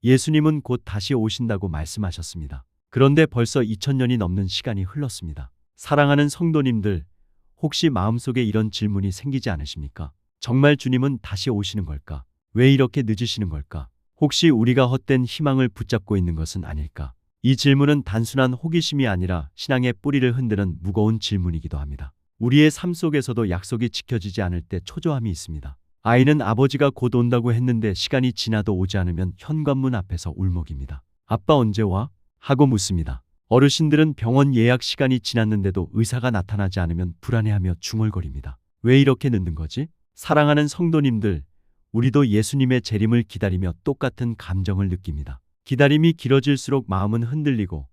예수님은 곧 다시 오신다고 말씀하셨습니다. 그런데 벌써 2000년이 넘는 시간이 흘렀습니다. 사랑하는 성도님들, 혹시 마음속에 이런 질문이 생기지 않으십니까? 정말 주님은 다시 오시는 걸까? 왜 이렇게 늦으시는 걸까? 혹시 우리가 헛된 희망을 붙잡고 있는 것은 아닐까? 이 질문은 단순한 호기심이 아니라 신앙의 뿌리를 흔드는 무거운 질문이기도 합니다. 우리의 삶 속에서도 약속이 지켜지지 않을 때 초조함이 있습니다. 아이는 아버지가 곧 온다고 했는데 시간이 지나도 오지 않으면 현관문 앞에서 울먹입니다. 아빠 언제 와? 하고 묻습니다. 어르신들은 병원 예약 시간이 지났는데도 의사가 나타나지 않으면 불안해하며 중얼거립니다. 왜 이렇게 늦는 거지? 사랑하는 성도님들, 우리도 예수님의 재림을 기다리며 똑같은 감정을 느낍니다. 기다림이 길어질수록 마음은 흔들리고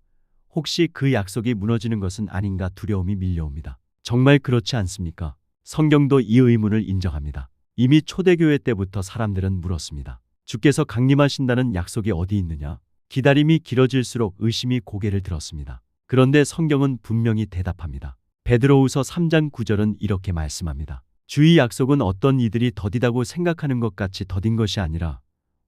혹시 그 약속이 무너지는 것은 아닌가 두려움이 밀려옵니다. 정말 그렇지 않습니까? 성경도 이 의문을 인정합니다. 이미 초대교회 때부터 사람들은 물었습니다. 주께서 강림하신다는 약속이 어디 있느냐? 기다림이 길어질수록 의심이 고개를 들었습니다. 그런데 성경은 분명히 대답합니다. 베드로후서 3장 9절은 이렇게 말씀합니다. 주의 약속은 어떤 이들이 더디다고 생각하는 것 같이 더딘 것이 아니라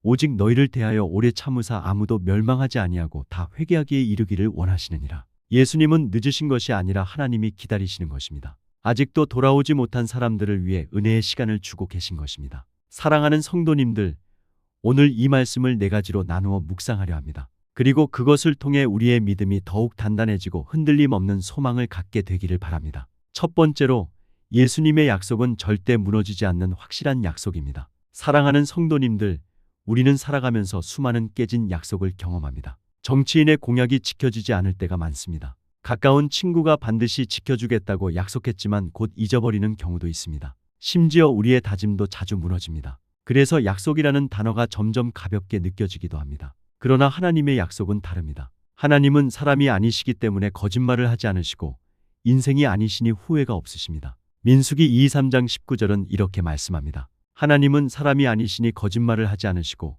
오직 너희를 대하여 오래 참으사 아무도 멸망하지 아니하고 다 회개하기에 이르기를 원하시느니라. 예수님은 늦으신 것이 아니라 하나님이 기다리시는 것입니다. 아직도 돌아오지 못한 사람들을 위해 은혜의 시간을 주고 계신 것입니다. 사랑하는 성도님들, 오늘 이 말씀을 4가지로 나누어 묵상하려 합니다. 그리고 그것을 통해 우리의 믿음이 더욱 단단해지고 흔들림 없는 소망을 갖게 되기를 바랍니다. 첫 번째로, 예수님의 약속은 절대 무너지지 않는 확실한 약속입니다. 사랑하는 성도님들, 우리는 살아가면서 수많은 깨진 약속을 경험합니다. 정치인의 공약이 지켜지지 않을 때가 많습니다. 가까운 친구가 반드시 지켜주겠다고 약속했지만 곧 잊어버리는 경우도 있습니다. 심지어 우리의 다짐도 자주 무너집니다. 그래서 약속이라는 단어가 점점 가볍게 느껴지기도 합니다. 그러나 하나님의 약속은 다릅니다. 하나님은 사람이 아니시기 때문에 거짓말을 하지 않으시고 인생이 아니시니 후회가 없으십니다. 민수기 23장 19절은 이렇게 말씀합니다. 하나님은 사람이 아니시니 거짓말을 하지 않으시고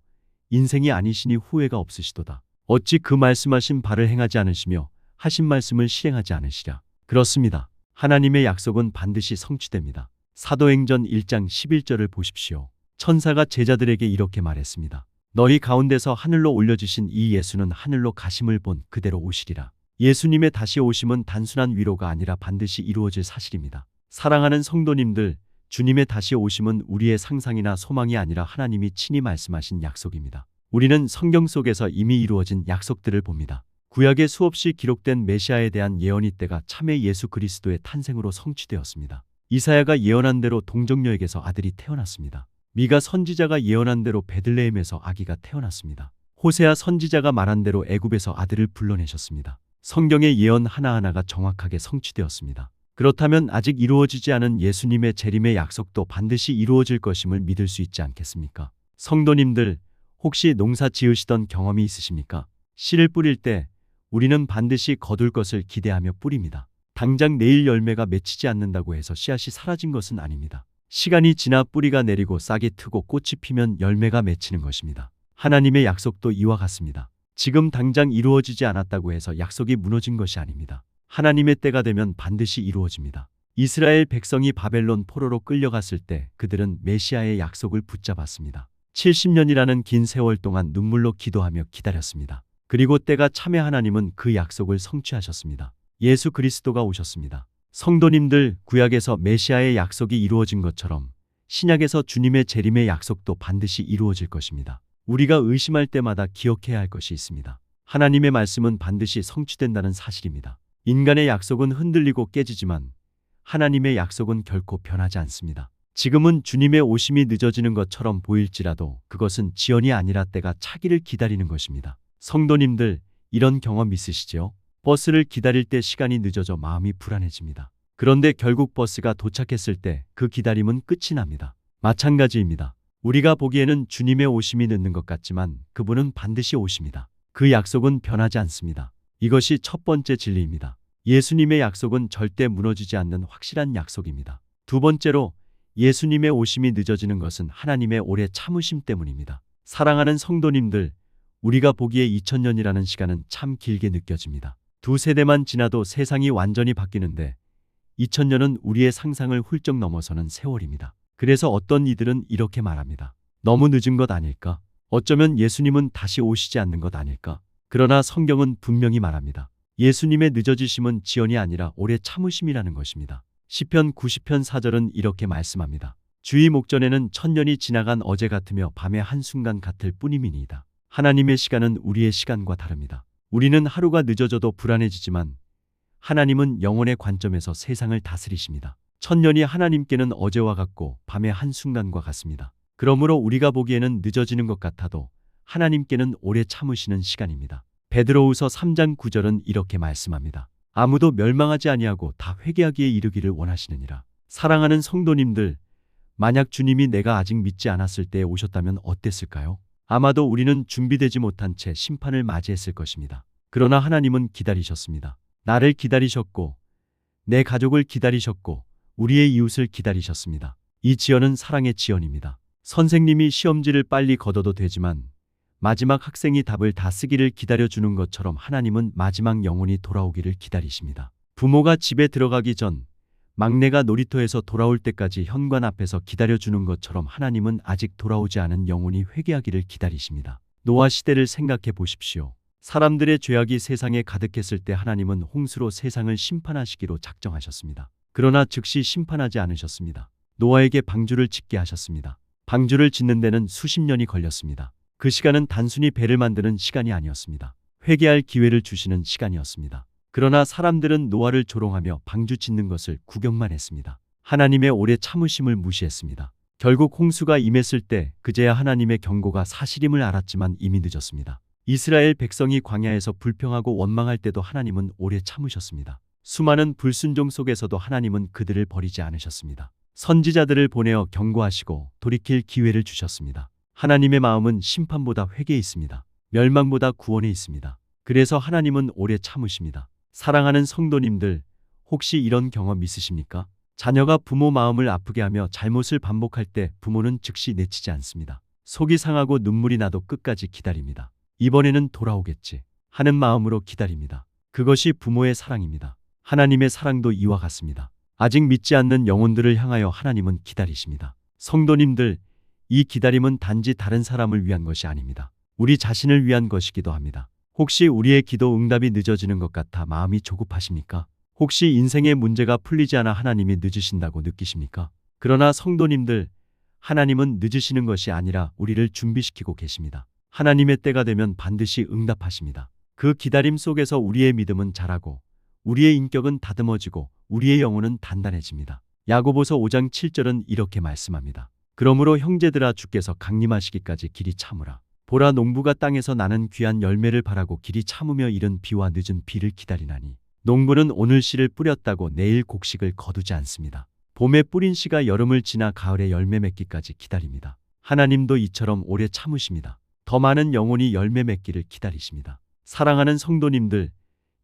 인생이 아니시니 후회가 없으시도다. 어찌 그 말씀하신 바를 행하지 않으시며 하신 말씀을 실행하지 않으시랴. 그렇습니다. 하나님의 약속은 반드시 성취됩니다. 사도행전 1장 11절을 보십시오. 천사가 제자들에게 이렇게 말했습니다. 너희 가운데서 하늘로 올려주신 이 예수는 하늘로 가심을 본 그대로 오시리라. 예수님의 다시 오심은 단순한 위로가 아니라 반드시 이루어질 사실입니다. 사랑하는 성도님들, 주님의 다시 오심은 우리의 상상이나 소망이 아니라 하나님이 친히 말씀하신 약속입니다. 우리는 성경 속에서 이미 이루어진 약속들을 봅니다. 구약에 수없이 기록된 메시아에 대한 예언이 때가 참에 예수 그리스도의 탄생으로 성취되었습니다. 이사야가 예언한 대로 동정녀에게서 아들이 태어났습니다. 미가 선지자가 예언한 대로 베들레헴에서 아기가 태어났습니다. 호세아 선지자가 말한 대로 애굽에서 아들을 불러내셨습니다. 성경의 예언 하나하나가 정확하게 성취되었습니다. 그렇다면 아직 이루어지지 않은 예수님의 재림의 약속도 반드시 이루어질 것임을 믿을 수 있지 않겠습니까? 성도님들, 혹시 농사 지으시던 경험이 있으십니까? 씨를 뿌릴 때 우리는 반드시 거둘 것을 기대하며 뿌립니다. 당장 내일 열매가 맺히지 않는다고 해서 씨앗이 사라진 것은 아닙니다. 시간이 지나 뿌리가 내리고 싹이 트고 꽃이 피면 열매가 맺히는 것입니다. 하나님의 약속도 이와 같습니다. 지금 당장 이루어지지 않았다고 해서 약속이 무너진 것이 아닙니다. 하나님의 때가 되면 반드시 이루어집니다. 이스라엘 백성이 바벨론 포로로 끌려갔을 때 그들은 메시아의 약속을 붙잡았습니다. 70년이라는 긴 세월 동안 눈물로 기도하며 기다렸습니다. 그리고 때가 참에 하나님은 그 약속을 성취하셨습니다. 예수 그리스도가 오셨습니다. 성도님들, 구약에서 메시아의 약속이 이루어진 것처럼 신약에서 주님의 재림의 약속도 반드시 이루어질 것입니다. 우리가 의심할 때마다 기억해야 할 것이 있습니다. 하나님의 말씀은 반드시 성취된다는 사실입니다. 인간의 약속은 흔들리고 깨지지만 하나님의 약속은 결코 변하지 않습니다. 지금은 주님의 오심이 늦어지는 것처럼 보일지라도 그것은 지연이 아니라 때가 차기를 기다리는 것입니다. 성도님들, 이런 경험 있으시죠? 버스를 기다릴 때 시간이 늦어져 마음이 불안해집니다. 그런데 결국 버스가 도착했을 때 그 기다림은 끝이 납니다. 마찬가지입니다. 우리가 보기에는 주님의 오심이 늦는 것 같지만 그분은 반드시 오십니다. 그 약속은 변하지 않습니다. 이것이 첫 번째 진리입니다. 예수님의 약속은 절대 무너지지 않는 확실한 약속입니다. 두 번째로, 예수님의 오심이 늦어지는 것은 하나님의 오래 참으심 때문입니다. 사랑하는 성도님들, 우리가 보기에 2000년이라는 시간은 참 길게 느껴집니다. 2세대만 지나도 세상이 완전히 바뀌는데 2000년은 우리의 상상을 훌쩍 넘어서는 세월입니다. 그래서 어떤 이들은 이렇게 말합니다. 너무 늦은 것 아닐까? 어쩌면 예수님은 다시 오시지 않는 것 아닐까? 그러나 성경은 분명히 말합니다. 예수님의 늦어지심은 지연이 아니라 오래 참으심이라는 것입니다. 시편 90편 4절은 이렇게 말씀합니다. 주의 목전에는 천년이 지나간 어제 같으며 밤의 한순간 같을 뿐임이니이다. 하나님의 시간은 우리의 시간과 다릅니다. 우리는 하루가 늦어져도 불안해지지만 하나님은 영혼의 관점에서 세상을 다스리십니다. 천년이 하나님께는 어제와 같고 밤의 한순간과 같습니다. 그러므로 우리가 보기에는 늦어지는 것 같아도 하나님께는 오래 참으시는 시간입니다. 베드로후서 3장 9절은 이렇게 말씀합니다. 아무도 멸망하지 아니하고 다 회개하기에 이르기를 원하시느니라. 사랑하는 성도님들, 만약 주님이 내가 아직 믿지 않았을 때에 오셨다면 어땠을까요? 아마도 우리는 준비되지 못한 채 심판을 맞이했을 것입니다. 그러나 하나님은 기다리셨습니다. 나를 기다리셨고 내 가족을 기다리셨고 우리의 이웃을 기다리셨습니다. 이 지연은 사랑의 지연입니다. 선생님이 시험지를 빨리 걷어도 되지만 마지막 학생이 답을 다 쓰기를 기다려주는 것처럼 하나님은 마지막 영혼이 돌아오기를 기다리십니다. 부모가 집에 들어가기 전 막내가 놀이터에서 돌아올 때까지 현관 앞에서 기다려주는 것처럼 하나님은 아직 돌아오지 않은 영혼이 회개하기를 기다리십니다. 노아 시대를 생각해 보십시오. 사람들의 죄악이 세상에 가득했을 때 하나님은 홍수로 세상을 심판하시기로 작정하셨습니다. 그러나 즉시 심판하지 않으셨습니다. 노아에게 방주를 짓게 하셨습니다. 방주를 짓는 데는 수십 년이 걸렸습니다. 그 시간은 단순히 배를 만드는 시간이 아니었습니다. 회개할 기회를 주시는 시간이었습니다. 그러나 사람들은 노아를 조롱하며 방주 짓는 것을 구경만 했습니다. 하나님의 오래 참으심을 무시했습니다. 결국 홍수가 임했을 때 그제야 하나님의 경고가 사실임을 알았지만 이미 늦었습니다. 이스라엘 백성이 광야에서 불평하고 원망할 때도 하나님은 오래 참으셨습니다. 수많은 불순종 속에서도 하나님은 그들을 버리지 않으셨습니다. 선지자들을 보내어 경고하시고 돌이킬 기회를 주셨습니다. 하나님의 마음은 심판보다 회개에 있습니다. 멸망보다 구원에 있습니다. 그래서 하나님은 오래 참으십니다. 사랑하는 성도님들, 혹시 이런 경험 있으십니까? 자녀가 부모 마음을 아프게 하며 잘못을 반복할 때 부모는 즉시 내치지 않습니다. 속이 상하고 눈물이 나도 끝까지 기다립니다. 이번에는 돌아오겠지 하는 마음으로 기다립니다. 그것이 부모의 사랑입니다. 하나님의 사랑도 이와 같습니다. 아직 믿지 않는 영혼들을 향하여 하나님은 기다리십니다. 성도님들, 이 기다림은 단지 다른 사람을 위한 것이 아닙니다. 우리 자신을 위한 것이기도 합니다. 혹시 우리의 기도 응답이 늦어지는 것 같아 마음이 조급하십니까? 혹시 인생의 문제가 풀리지 않아 하나님이 늦으신다고 느끼십니까? 그러나 성도님들, 하나님은 늦으시는 것이 아니라 우리를 준비시키고 계십니다. 하나님의 때가 되면 반드시 응답하십니다. 그 기다림 속에서 우리의 믿음은 자라고 우리의 인격은 다듬어지고 우리의 영혼은 단단해집니다. 야고보서 5장 7절은 이렇게 말씀합니다. 그러므로 형제들아 주께서 강림하시기까지 길이 참으라. 보라 농부가 땅에서 나는 귀한 열매를 바라고 길이 참으며 이른 비와 늦은 비를 기다리나니 농부는 오늘 씨를 뿌렸다고 내일 곡식을 거두지 않습니다. 봄에 뿌린 씨가 여름을 지나 가을에 열매 맺기까지 기다립니다. 하나님도 이처럼 오래 참으십니다. 더 많은 영혼이 열매 맺기를 기다리십니다. 사랑하는 성도님들,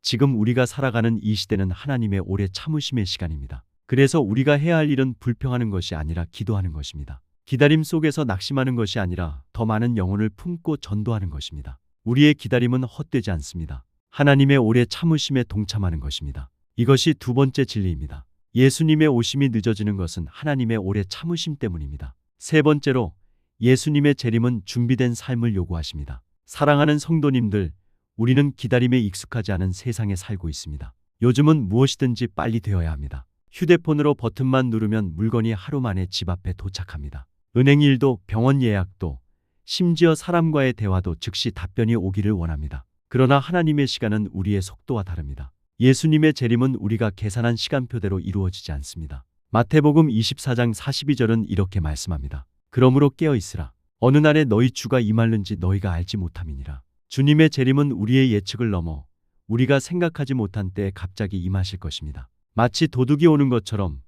지금 우리가 살아가는 이 시대는 하나님의 오래 참으심의 시간입니다. 그래서 우리가 해야 할 일은 불평하는 것이 아니라 기도하는 것입니다. 기다림 속에서 낙심하는 것이 아니라 더 많은 영혼을 품고 전도하는 것입니다. 우리의 기다림은 헛되지 않습니다. 하나님의 오래 참으심에 동참하는 것입니다. 이것이 두 번째 진리입니다. 예수님의 오심이 늦어지는 것은 하나님의 오래 참으심 때문입니다. 세 번째로, 예수님의 재림은 준비된 삶을 요구하십니다. 사랑하는 성도님들, 우리는 기다림에 익숙하지 않은 세상에 살고 있습니다. 요즘은 무엇이든지 빨리 되어야 합니다. 휴대폰으로 버튼만 누르면 물건이 하루 만에 집 앞에 도착합니다. 은행 일도 병원 예약도 심지어 사람과의 대화도 즉시 답변이 오기를 원합니다. 그러나 하나님의 시간은 우리의 속도와 다릅니다. 예수님의 재림은 우리가 계산한 시간표대로 이루어지지 않습니다. 마태복음 24장 42절은 이렇게 말씀합니다. 그러므로 깨어 있으라. 어느 날에 너희 주가 임할는지 너희가 알지 못함이니라. 주님의 재림은 우리의 예측을 넘어 우리가 생각하지 못한 때에 갑자기 임하실 것입니다. 마치 도둑이 오는 것처럼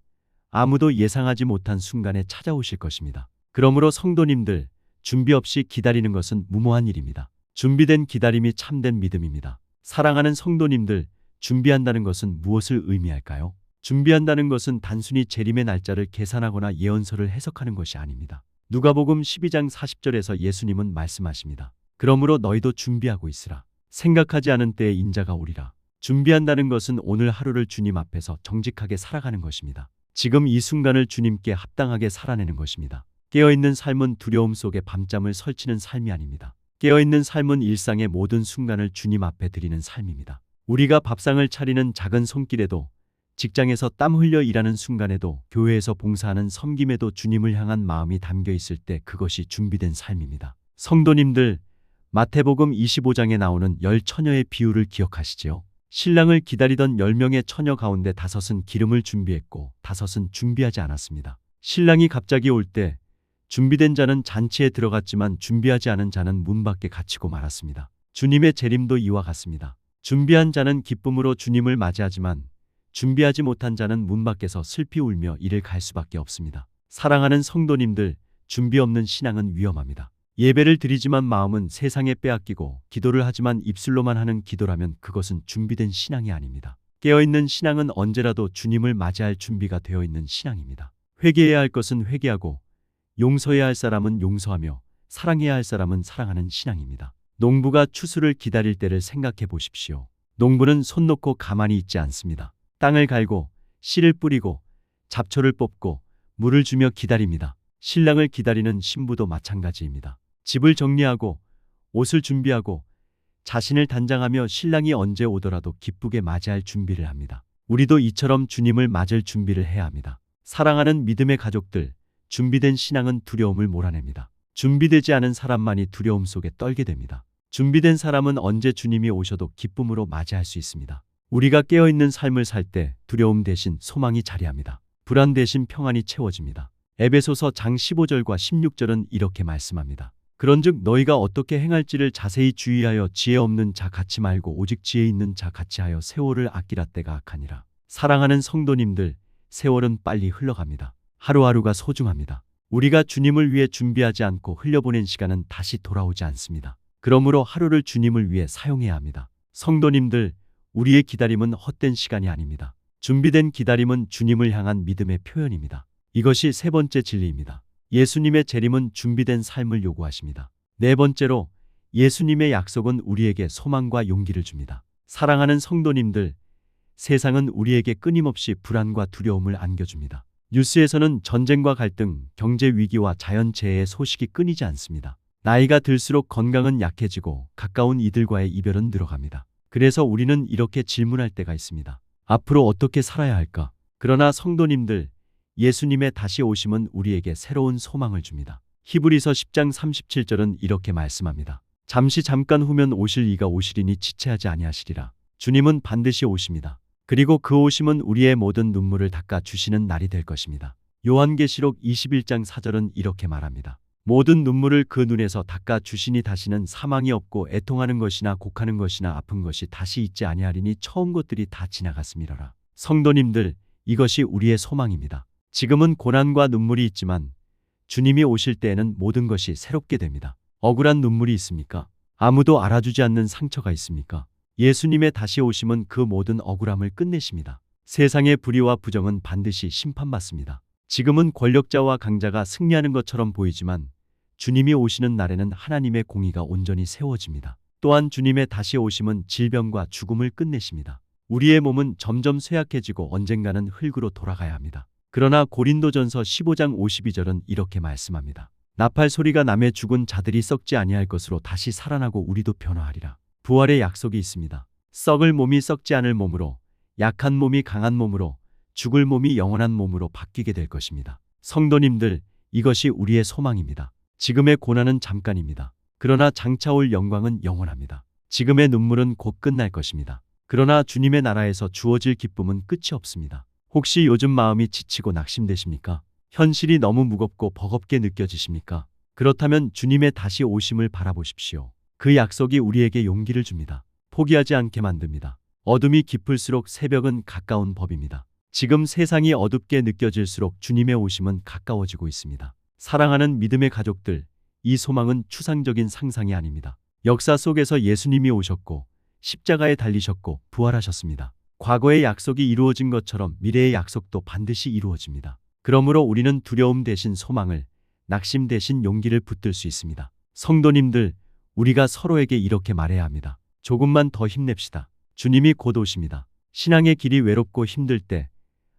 아무도 예상하지 못한 순간에 찾아오실 것입니다. 그러므로 성도님들, 준비 없이 기다리는 것은 무모한 일입니다. 준비된 기다림이 참된 믿음입니다. 사랑하는 성도님들, 준비한다는 것은 무엇을 의미할까요? 준비한다는 것은 단순히 재림의 날짜를 계산하거나 예언서를 해석하는 것이 아닙니다. 누가복음 12장 40절에서 예수님은 말씀하십니다. 그러므로 너희도 준비하고 있으라. 생각하지 않은 때에 인자가 오리라. 준비한다는 것은 오늘 하루를 주님 앞에서 정직하게 살아가는 것입니다. 지금 이 순간을 주님께 합당하게 살아내는 것입니다. 깨어있는 삶은 두려움 속에 밤잠을 설치는 삶이 아닙니다. 깨어있는 삶은 일상의 모든 순간을 주님 앞에 드리는 삶입니다. 우리가 밥상을 차리는 작은 손길에도, 직장에서 땀 흘려 일하는 순간에도, 교회에서 봉사하는 섬김에도 주님을 향한 마음이 담겨 있을 때 그것이 준비된 삶입니다. 성도님들, 마태복음 25장에 나오는 10처녀의 비유를 기억하시지요? 신랑을 기다리던 10명의 처녀 가운데 5은 기름을 준비했고 5은 준비하지 않았습니다. 신랑이 갑자기 올 때 준비된 자는 잔치에 들어갔지만 준비하지 않은 자는 문 밖에 갇히고 말았습니다. 주님의 재림도 이와 같습니다. 준비한 자는 기쁨으로 주님을 맞이하지만 준비하지 못한 자는 문 밖에서 슬피 울며 이를 갈 수밖에 없습니다. 사랑하는 성도님들, 준비 없는 신앙은 위험합니다. 예배를 드리지만 마음은 세상에 빼앗기고 기도를 하지만 입술로만 하는 기도라면 그것은 준비된 신앙이 아닙니다. 깨어있는 신앙은 언제라도 주님을 맞이할 준비가 되어 있는 신앙입니다. 회개해야 할 것은 회개하고 용서해야 할 사람은 용서하며 사랑해야 할 사람은 사랑하는 신앙입니다. 농부가 추수를 기다릴 때를 생각해 보십시오. 농부는 손 놓고 가만히 있지 않습니다. 땅을 갈고 씨를 뿌리고 잡초를 뽑고 물을 주며 기다립니다. 신랑을 기다리는 신부도 마찬가지입니다. 집을 정리하고 옷을 준비하고 자신을 단장하며 신랑이 언제 오더라도 기쁘게 맞이할 준비를 합니다. 우리도 이처럼 주님을 맞을 준비를 해야 합니다. 사랑하는 믿음의 가족들, 준비된 신앙은 두려움을 몰아냅니다. 준비되지 않은 사람만이 두려움 속에 떨게 됩니다. 준비된 사람은 언제 주님이 오셔도 기쁨으로 맞이할 수 있습니다. 우리가 깨어있는 삶을 살 때 두려움 대신 소망이 자리합니다. 불안 대신 평안이 채워집니다. 에베소서 장 15절과 16절은 이렇게 말씀합니다. 그런즉 너희가 어떻게 행할지를 자세히 주의하여 지혜 없는 자 같이 말고 오직 지혜 있는 자 같이 하여 세월을 아끼라 때가 악하니라. 사랑하는 성도님들, 세월은 빨리 흘러갑니다. 하루하루가 소중합니다. 우리가 주님을 위해 준비하지 않고 흘려보낸 시간은 다시 돌아오지 않습니다. 그러므로 하루를 주님을 위해 사용해야 합니다. 성도님들, 우리의 기다림은 헛된 시간이 아닙니다. 준비된 기다림은 주님을 향한 믿음의 표현입니다. 이것이 세 번째 진리입니다. 예수님의 재림은 준비된 삶을 요구하십니다. 네 번째로, 예수님의 약속은 우리에게 소망과 용기를 줍니다. 사랑하는 성도님들, 세상은 우리에게 끊임없이 불안과 두려움을 안겨줍니다. 뉴스에서는 전쟁과 갈등, 경제 위기와 자연재해의 소식이 끊이지 않습니다. 나이가 들수록 건강은 약해지고 가까운 이들과의 이별은 늘어갑니다. 그래서 우리는 이렇게 질문할 때가 있습니다. 앞으로 어떻게 살아야 할까? 그러나 성도님들, 예수님의 다시 오심은 우리에게 새로운 소망을 줍니다. 히브리서 10장 37절은 이렇게 말씀합니다. 잠깐 후면 오실 이가 오시리니 지체하지 아니하시리라. 주님은 반드시 오십니다. 그리고 그 오심은 우리의 모든 눈물을 닦아 주시는 날이 될 것입니다. 요한계시록 21장 4절은 이렇게 말합니다. 모든 눈물을 그 눈에서 닦아 주시니 다시는 사망이 없고 애통하는 것이나 곡하는 것이나 아픈 것이 다시 있지 아니하리니 처음 것들이 다 지나갔음이러라. 성도님들, 이것이 우리의 소망입니다. 지금은 고난과 눈물이 있지만 주님이 오실 때에는 모든 것이 새롭게 됩니다. 억울한 눈물이 있습니까? 아무도 알아주지 않는 상처가 있습니까? 예수님의 다시 오심은 그 모든 억울함을 끝내십니다. 세상의 불의와 부정은 반드시 심판받습니다. 지금은 권력자와 강자가 승리하는 것처럼 보이지만 주님이 오시는 날에는 하나님의 공의가 온전히 세워집니다. 또한 주님의 다시 오심은 질병과 죽음을 끝내십니다. 우리의 몸은 점점 쇠약해지고 언젠가는 흙으로 돌아가야 합니다. 그러나 고린도전서 15장 52절은 이렇게 말씀합니다. 나팔 소리가 나매 죽은 자들이 썩지 아니할 것으로 다시 살아나고 우리도 변화하리라. 부활의 약속이 있습니다. 썩을 몸이 썩지 않을 몸으로, 약한 몸이 강한 몸으로, 죽을 몸이 영원한 몸으로 바뀌게 될 것입니다. 성도님들, 이것이 우리의 소망입니다. 지금의 고난은 잠깐입니다. 그러나 장차 올 영광은 영원합니다. 지금의 눈물은 곧 끝날 것입니다. 그러나 주님의 나라에서 주어질 기쁨은 끝이 없습니다. 혹시 요즘 마음이 지치고 낙심되십니까? 현실이 너무 무겁고 버겁게 느껴지십니까? 그렇다면 주님의 다시 오심을 바라보십시오. 그 약속이 우리에게 용기를 줍니다. 포기하지 않게 만듭니다. 어둠이 깊을수록 새벽은 가까운 법입니다. 지금 세상이 어둡게 느껴질수록 주님의 오심은 가까워지고 있습니다. 사랑하는 믿음의 가족들, 이 소망은 추상적인 상상이 아닙니다. 역사 속에서 예수님이 오셨고 십자가에 달리셨고 부활하셨습니다. 과거의 약속이 이루어진 것처럼 미래의 약속도 반드시 이루어집니다. 그러므로 우리는 두려움 대신 소망을, 낙심 대신 용기를 붙들 수 있습니다. 성도님들, 우리가 서로에게 이렇게 말해야 합니다. 조금만 더 힘냅시다. 주님이 곧 오십니다. 신앙의 길이 외롭고 힘들 때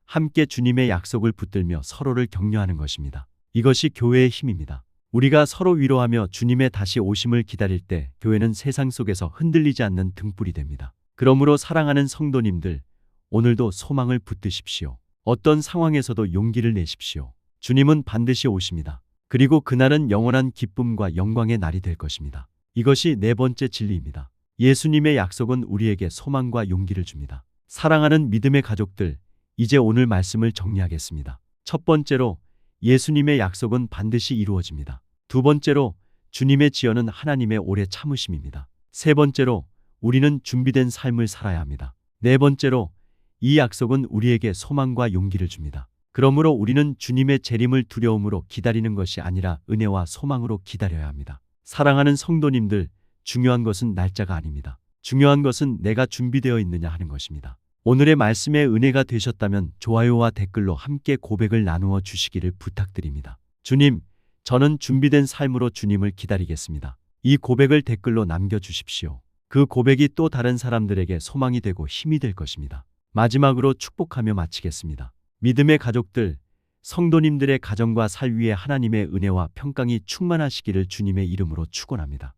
함께 주님의 약속을 붙들며 서로를 격려하는 것입니다. 이것이 교회의 힘입니다. 우리가 서로 위로하며 주님의 다시 오심을 기다릴 때 교회는 세상 속에서 흔들리지 않는 등불이 됩니다. 그러므로 사랑하는 성도님들, 오늘도 소망을 붙드십시오. 어떤 상황에서도 용기를 내십시오. 주님은 반드시 오십니다. 그리고 그날은 영원한 기쁨과 영광의 날이 될 것입니다. 이것이 네 번째 진리입니다. 예수님의 약속은 우리에게 소망과 용기를 줍니다. 사랑하는 믿음의 가족들, 이제 오늘 말씀을 정리하겠습니다. 첫 번째로, 예수님의 약속은 반드시 이루어집니다. 두 번째로, 주님의 지연은 하나님의 오래 참으심입니다. 세 번째로, 우리는 준비된 삶을 살아야 합니다. 네 번째로, 이 약속은 우리에게 소망과 용기를 줍니다. 그러므로 우리는 주님의 재림을 두려움으로 기다리는 것이 아니라 은혜와 소망으로 기다려야 합니다. 사랑하는 성도님들, 중요한 것은 날짜가 아닙니다. 중요한 것은 내가 준비되어 있느냐 하는 것입니다. 오늘의 말씀에 은혜가 되셨다면 좋아요와 댓글로 함께 고백을 나누어 주시기를 부탁드립니다. 주님, 저는 준비된 삶으로 주님을 기다리겠습니다. 이 고백을 댓글로 남겨주십시오. 그 고백이 또 다른 사람들에게 소망이 되고 힘이 될 것입니다. 마지막으로 축복하며 마치겠습니다. 믿음의 가족들, 성도님들의 가정과 살 위에 하나님의 은혜와 평강이 충만하시기를 주님의 이름으로 축원합니다.